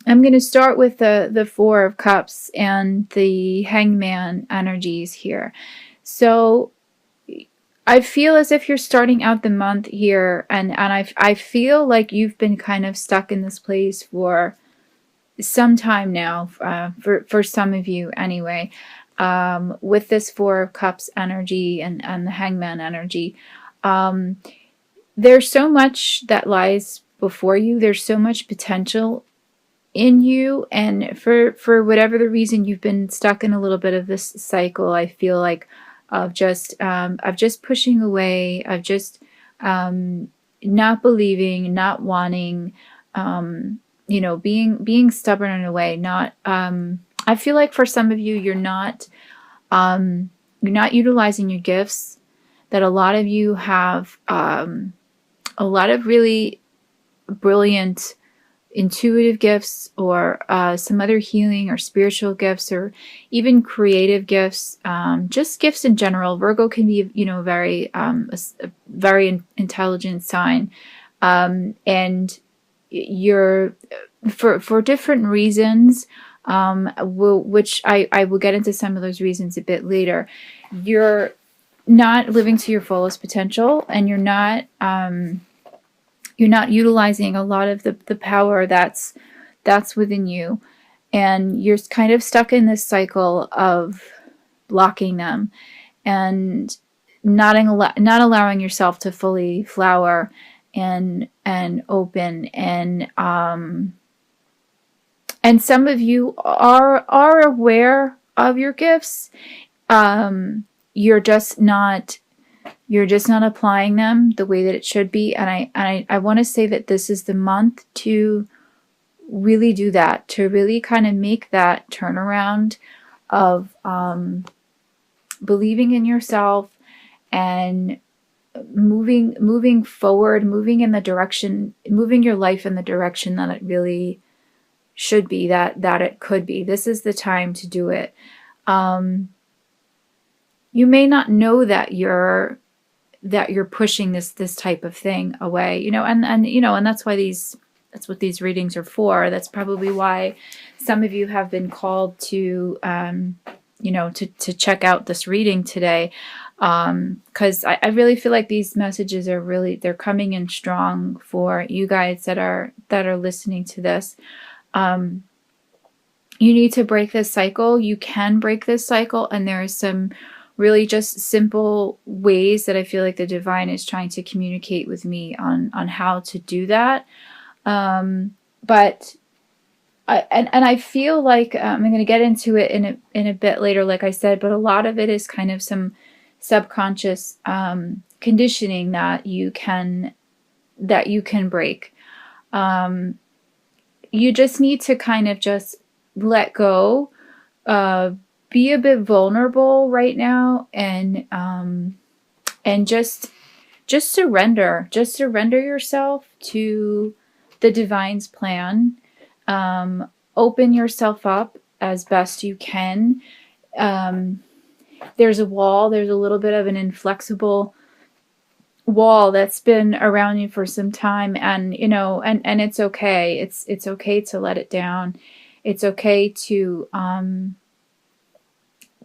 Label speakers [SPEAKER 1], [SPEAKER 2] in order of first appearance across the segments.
[SPEAKER 1] I'm going to start with the Four of Cups and the Hangman energies here. So I feel as if you're starting out the month here, and I feel like you've been kind of stuck in this place for some time now, for some of you anyway, with this Four of Cups energy and the Hangman energy. Um, there's so much that lies before you. There's so much potential in you, and for whatever the reason, you've been stuck in a little bit of this cycle, I feel like, of just pushing away, of just not believing, not wanting, being stubborn in a way. Not I feel like for some of you, you're not utilizing your gifts. That a lot of you have a lot of really brilliant intuitive gifts, or some other healing or spiritual gifts, or even creative gifts, just gifts in general. Virgo can be, a very intelligent sign, and you're, for different reasons, which I will get into some of those reasons a bit later. You're not living to your fullest potential, and you're not utilizing a lot of the power that's within you, and you're kind of stuck in this cycle of blocking them, and not allowing yourself to fully flower and open, and some of you are aware of your gifts. You're just not applying them the way that it should be. And I want to say that this is the month to really do that, to really kind of make that turnaround of believing in yourself, and moving forward, moving your life in the direction that it really should be, that it could be. This is the time to do it. You may not know that you're pushing this type of thing away, and that's what these readings are for. That's probably why some of you have been called to to check out this reading today, because I really feel like these messages they're coming in strong for you guys that are listening to this. You need to break this cycle. You can break this cycle, and there is some really just simple ways that I feel like the divine is trying to communicate with me on how to do that. But I feel like I'm going to get into it in a bit later, like I said. But a lot of it is kind of some subconscious conditioning that you can break. You just need to kind of just let go, be a bit vulnerable right now, and just surrender. Just surrender yourself to the divine's plan. Open yourself up as best you can. There's a wall. There's a little bit of an inflexible wall that's been around you for some time, and and it's okay. It's okay to let it down. It's okay to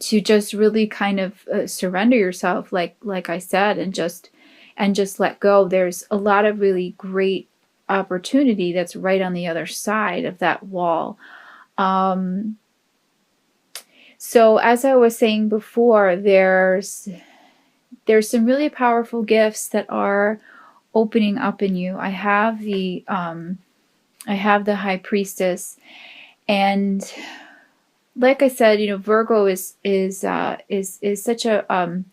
[SPEAKER 1] just really kind of surrender yourself, like I said, and just let go. There's a lot of really great opportunity that's right on the other side of that wall. So as I was saying before, there's some really powerful gifts that are opening up in you. I have the High Priestess, and like I said, Virgo is such a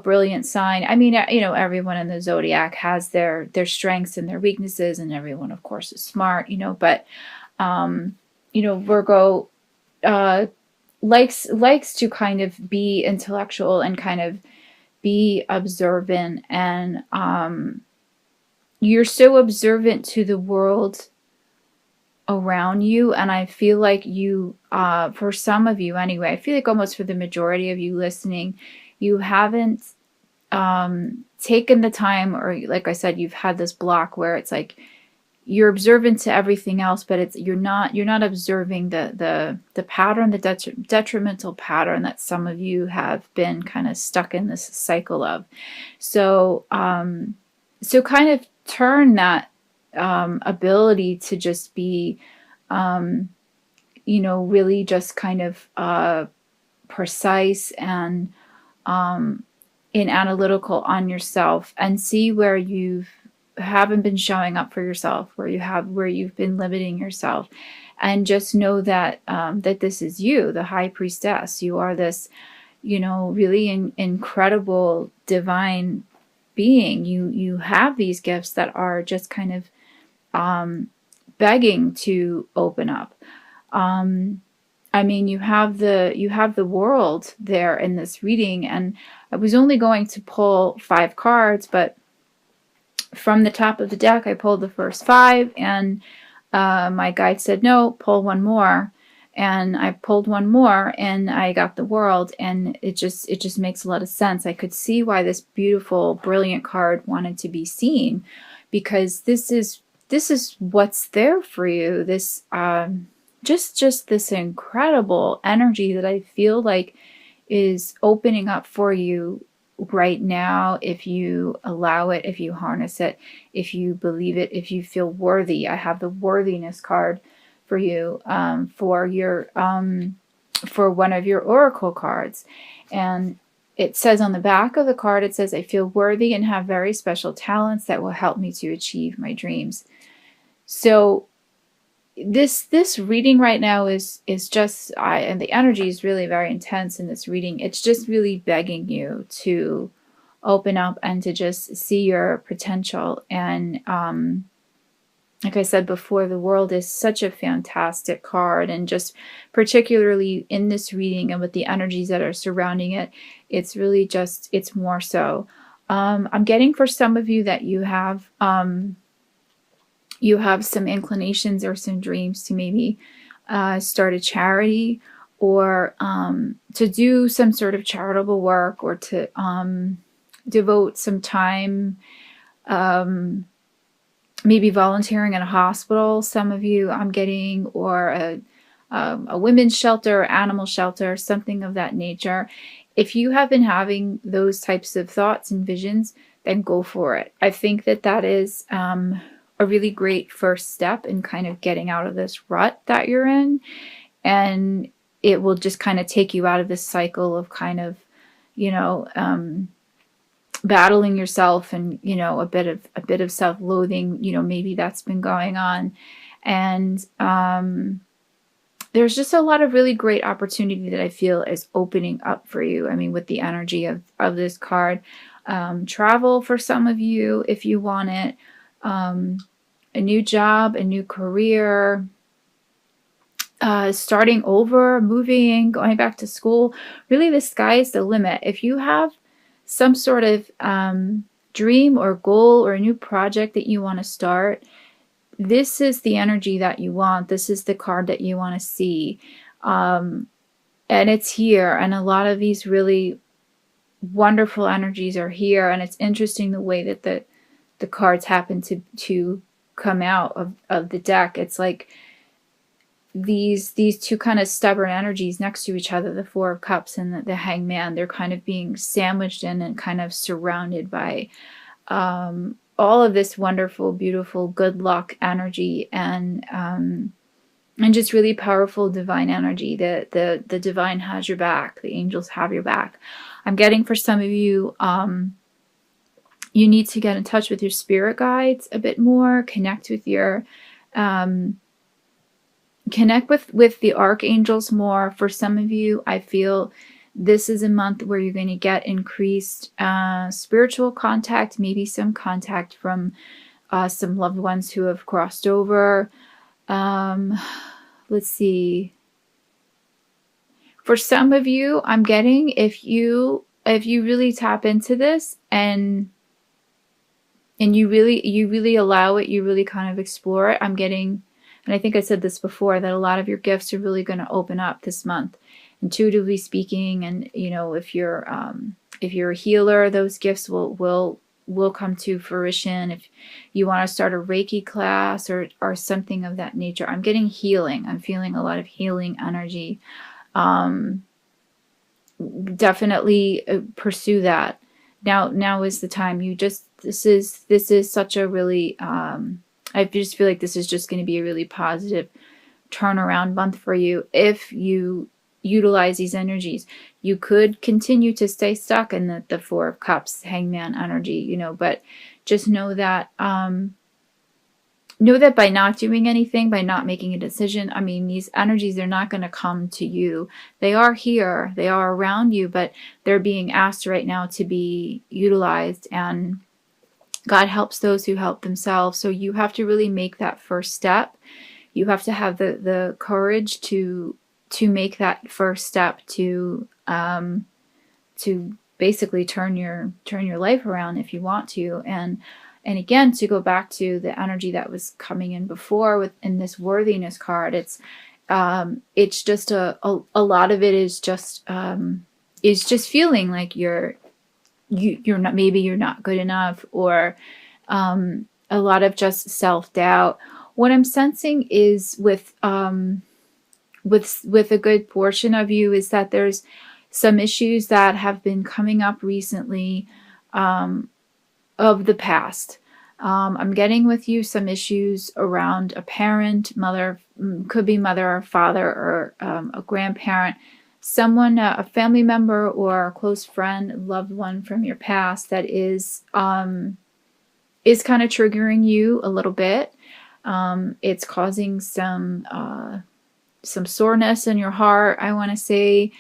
[SPEAKER 1] brilliant sign. I mean, everyone in the zodiac has their strengths and their weaknesses, and everyone, of course, is smart. But Virgo likes to kind of be intellectual and kind of be observant, and you're so observant to the world around you. And I feel like you, for some of you anyway, I feel like almost for the majority of you listening, you haven't taken the time, or like I said, you've had this block where it's like you're observant to everything else, but you're not observing the pattern, the detrimental pattern that some of you have been kind of stuck in this cycle of. So so kind of turn that ability to just be really just kind of precise and analytical on yourself, and see where you haven't been showing up for yourself, where you've been limiting yourself, and just know that that this is you, the high priestess. You are this, really incredible divine being. You have these gifts that are just kind of begging to open up. I mean, you have the world there in this reading, and I was only going to pull 5 cards, but from the top of the deck, I pulled the first 5, and my guide said, no, pull one more. And I pulled one more, and I got the world, and it just makes a lot of sense. I could see why this beautiful, brilliant card wanted to be seen, because this is what's there for you. This just this incredible energy that I feel like is opening up for you right now, if you allow it, if you harness it, if you believe it, if you feel worthy. I have the worthiness card for you, for your for one of your oracle cards, and it says on the back of the card, it says, I feel worthy and have very special talents that will help me to achieve my dreams. So this reading right now is just, and the energy is really very intense in this reading. It's just really begging you to open up and to just see your potential. And like I said before, the world is such a fantastic card, and just particularly in this reading and with the energies that are surrounding it, it's really just, it's more so. I'm getting for some of you that you have some inclinations or some dreams to maybe start a charity, or to do some sort of charitable work, or to devote some time, maybe volunteering in a hospital. Some of you I'm getting, or a women's shelter, or animal shelter, something of that nature. If you have been having those types of thoughts and visions, then go for it. I think that is a really great first step in kind of getting out of this rut that you're in, and it will just kind of take you out of this cycle of kind of, battling yourself, and a bit of self-loathing. Maybe that's been going on, and there's just a lot of really great opportunity that I feel is opening up for you. I mean, with the energy of this card, travel for some of you if you want it. A new job, a new career, starting over, moving, going back to school. Really, the sky is the limit. If you have some sort of dream or goal or a new project that you want to start, this is the energy that you want. This is the card that you want to see. And it's here. And a lot of these really wonderful energies are here. And it's interesting the way that the cards happen to come out of the deck. It's like these two kind of stubborn energies next to each other, the Four of Cups and the Hangman. They're kind of being sandwiched in and kind of surrounded by all of this wonderful, beautiful, good luck energy, and just really powerful divine energy. The divine has your back. The angels have your back. I'm getting for some of you, you need to get in touch with your spirit guides a bit more, connect with your, connect with the archangels more. For some of you, I feel this is a month where you're going to get increased spiritual contact, maybe some contact from some loved ones who have crossed over. Let's see. For some of you, I'm getting, if you really tap into this and you really allow it, you really kind of explore it, I'm getting, and I think I said this before, that a lot of your gifts are really going to open up this month, intuitively speaking. And if you're a healer, those gifts will will come to fruition. If you want to start a Reiki class or something of that nature. I'm getting healing. I'm feeling a lot of healing energy. Definitely pursue that. Now is the time. This is such a really, I just feel like this is just going to be a really positive turnaround month for you if you utilize these energies. You could continue to stay stuck in the Four of Cups, Hangman energy, but just know that by not doing anything, by not making a decision, I mean, these energies are not going to come to you. They are here, they are around you, but they're being asked right now to be utilized, and God helps those who help themselves. So you have to really make that first step. You have to have the courage to make that first step to basically turn your life around if you want to. And again, to go back to the energy that was coming in before in this worthiness card, it's just a lot of it is just feeling like you're not, maybe you're not good enough, or a lot of just self-doubt. What I'm sensing is with a good portion of you is that there's some issues that have been coming up recently of the past. I'm getting with you some issues around a parent, mother, could be mother or father, or a grandparent, someone, a family member or a close friend, loved one from your past that is kind of triggering you a little bit. It's causing some soreness in your heart, I want to say.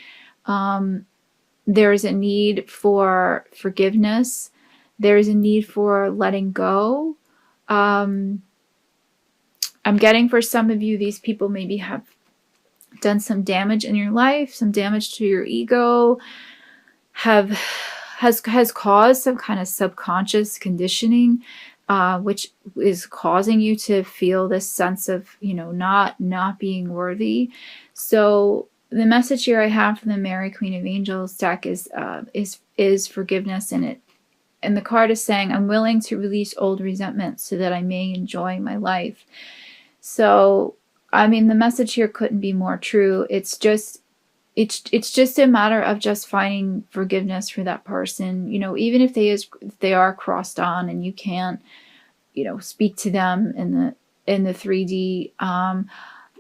[SPEAKER 1] There's a need for forgiveness. There's a need for letting go. I'm getting for some of you, these people maybe have done some damage in your life, some damage to your ego, has caused some kind of subconscious conditioning, which is causing you to feel this sense of, not being worthy. So the message here I have from the Mary Queen of Angels deck is forgiveness in it. And the card is saying, I'm willing to release old resentment so that I may enjoy my life. So, I mean, the message here couldn't be more true. It's just a matter of just finding forgiveness for that person. Even if they are crossed on and you can't, speak to them in the 3D.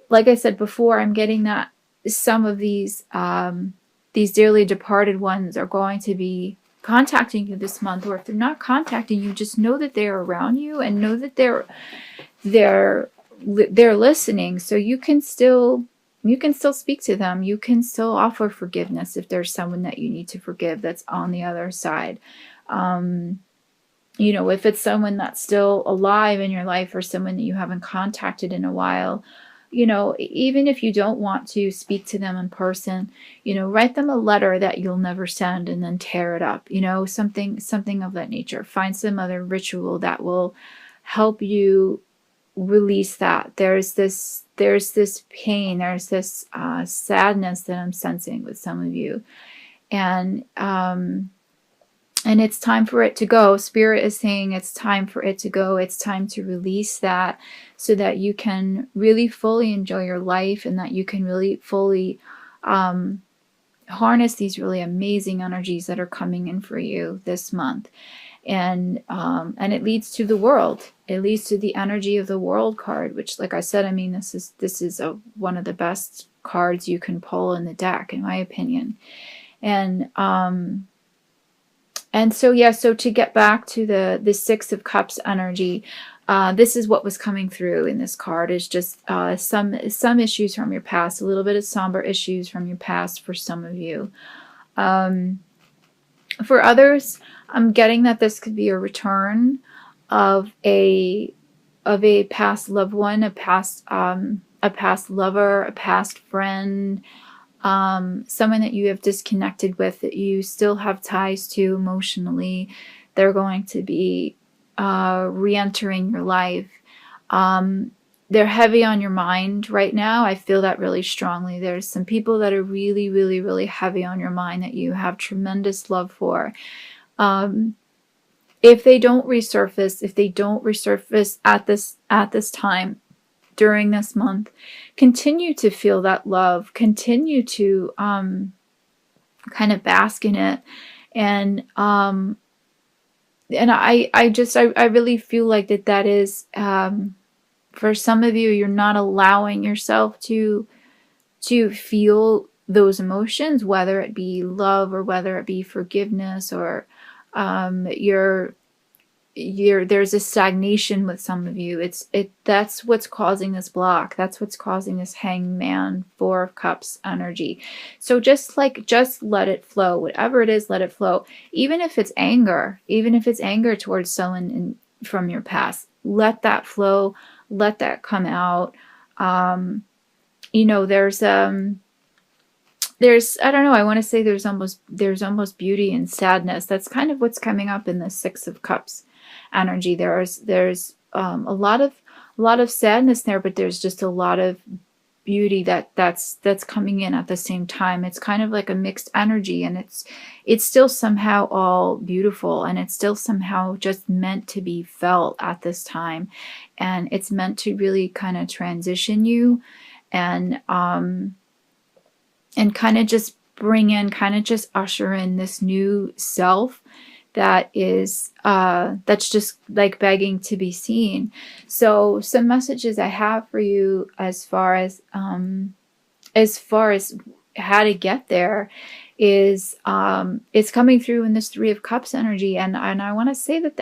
[SPEAKER 1] Like I said before, I'm getting that some of these dearly departed ones are going to be contacting you this month, or if they're not contacting you, just know that they're around you and know that they're listening. So you can still speak to them. You can still offer forgiveness if there's someone that you need to forgive that's on the other side. If it's someone that's still alive in your life, or someone that you haven't contacted in a while, even if you don't want to speak to them in person, write them a letter that you'll never send and then tear it up, something of that nature. Find some other ritual that will help you release that. There's this pain, there's this sadness that I'm sensing with some of you. And it's time for it to go. Spirit is saying it's time for it to go. It's time to release that so that you can really fully enjoy your life, and that you can really fully harness these really amazing energies that are coming in for you this month. And it leads to the world. It leads to the energy of the world card, which, like I said, I mean, this is one of the best cards you can pull in the deck, in my opinion. And so to get back to the Six of Cups energy, this is what was coming through in this card, is just some issues from your past, a little bit of somber issues from your past for some of you. For others, I'm getting that this could be a return of a past loved one, a past lover, a past friend, someone that you have disconnected with, that you still have ties to emotionally. They're going to be re-entering your life. They're heavy on your mind right now. I feel that really strongly. There's some people that are really, really, really heavy on your mind that you have tremendous love for. if they don't resurface, at this time during this month, continue to feel that love, continue to kind of bask in it. And I really feel like that is, for some of you, you're not allowing yourself to feel those emotions, whether it be love or whether it be forgiveness, or you're there's a stagnation with some of you. That's what's causing this block. That's what's causing this hangman, 4 of Cups energy. So just let it flow. Whatever it is, let it flow. Even if it's anger, towards someone from your past, let that flow. Let that come out. There's I don't know, I want to say there's almost beauty in sadness. That's kind of what's coming up in the 6 of Cups energy. There's a lot of sadness there, but there's just a lot of beauty that's coming in at the same time. It's kind of like a mixed energy, and it's still somehow all beautiful, and it's still somehow just meant to be felt at this time, and it's meant to really kind of transition you, and kind of just usher in this new self that is that's just like begging to be seen. So some messages I have for you as far as how to get there is it's coming through in this 3 of Cups energy, and I want to say that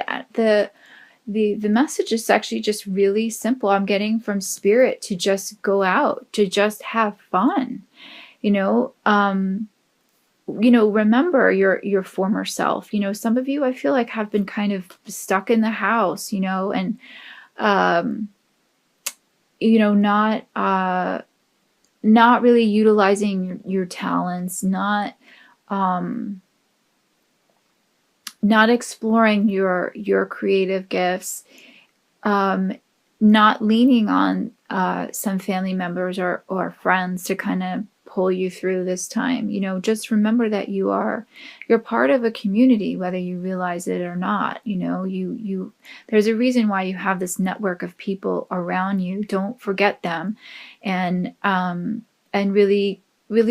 [SPEAKER 1] the message is actually just really simple. I'm getting from spirit to just go out, to just have fun. Remember your former self. Some of you, I feel like, have been kind of stuck in the house, and not really utilizing your talents, not exploring your creative gifts, not leaning on some family members or friends to kind of pull you through this time. Just remember that you're part of a community, whether you realize it or not. There's a reason why you have this network of people around you. Don't forget them, and really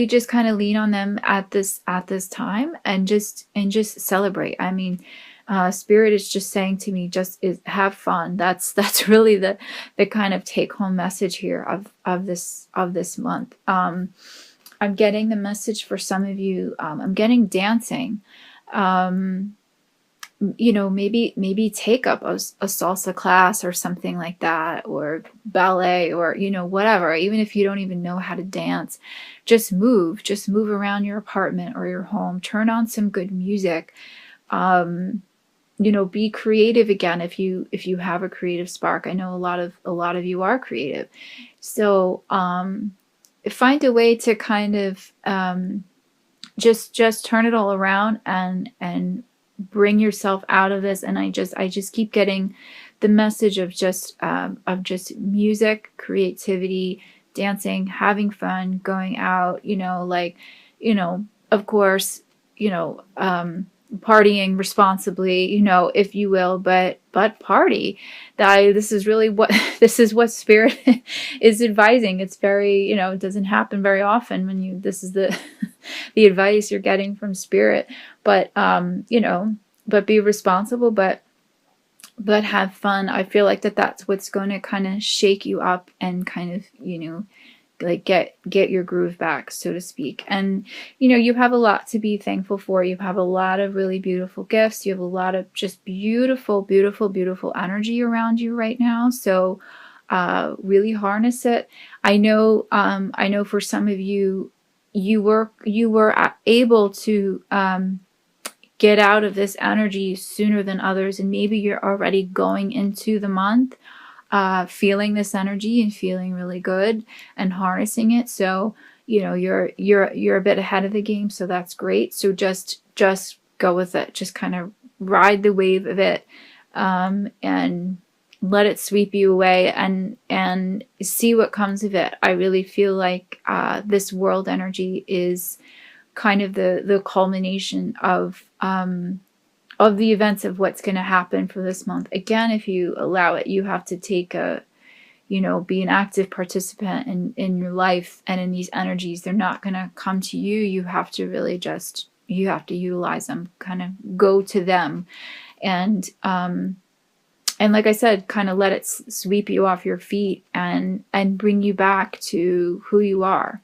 [SPEAKER 1] just kind of lean on them at this time, and just celebrate. I mean, spirit is just saying to me, have fun. That's really the kind of take home message here of this month. I'm getting the message for some of you. I'm getting dancing. Maybe take up a salsa class or something like that, or ballet, or whatever. Even if you don't even know how to dance, just move around your apartment or your home. Turn on some good music. Be creative again if you have a creative spark. I know a lot of you are creative, so find a way to kind of just turn it all around and bring yourself out of this. And I just keep getting the message of just music, creativity, dancing, having fun, going out, of course, partying responsibly, if you will, but party. This is really what spirit is advising. It's very, it doesn't happen very often when this is the the advice you're getting from spirit, but but be responsible, but have fun. I feel like that's what's going to kind of shake you up and kind of, like get your groove back, so to speak. And you have a lot to be thankful for. You have a lot of really beautiful gifts. You have a lot of just beautiful energy around you right now. So really harness it. I know for some of you, you were able to get out of this energy sooner than others, and maybe you're already going into the month feeling this energy and feeling really good and harnessing it. So you're a bit ahead of the game, so that's great. So just go with it. Just kind of ride the wave of it, and let it sweep you away, and see what comes of it. I really feel like this world energy is kind of the culmination of of the events of what's going to happen for this month. Again, if you allow it, you have to take a, be an active participant in your life and in these energies. They're not going to come to you. You have to really just, you have to utilize them, kind of go to them. And like I said, kind of let it sweep you off your feet and bring you back to who you are.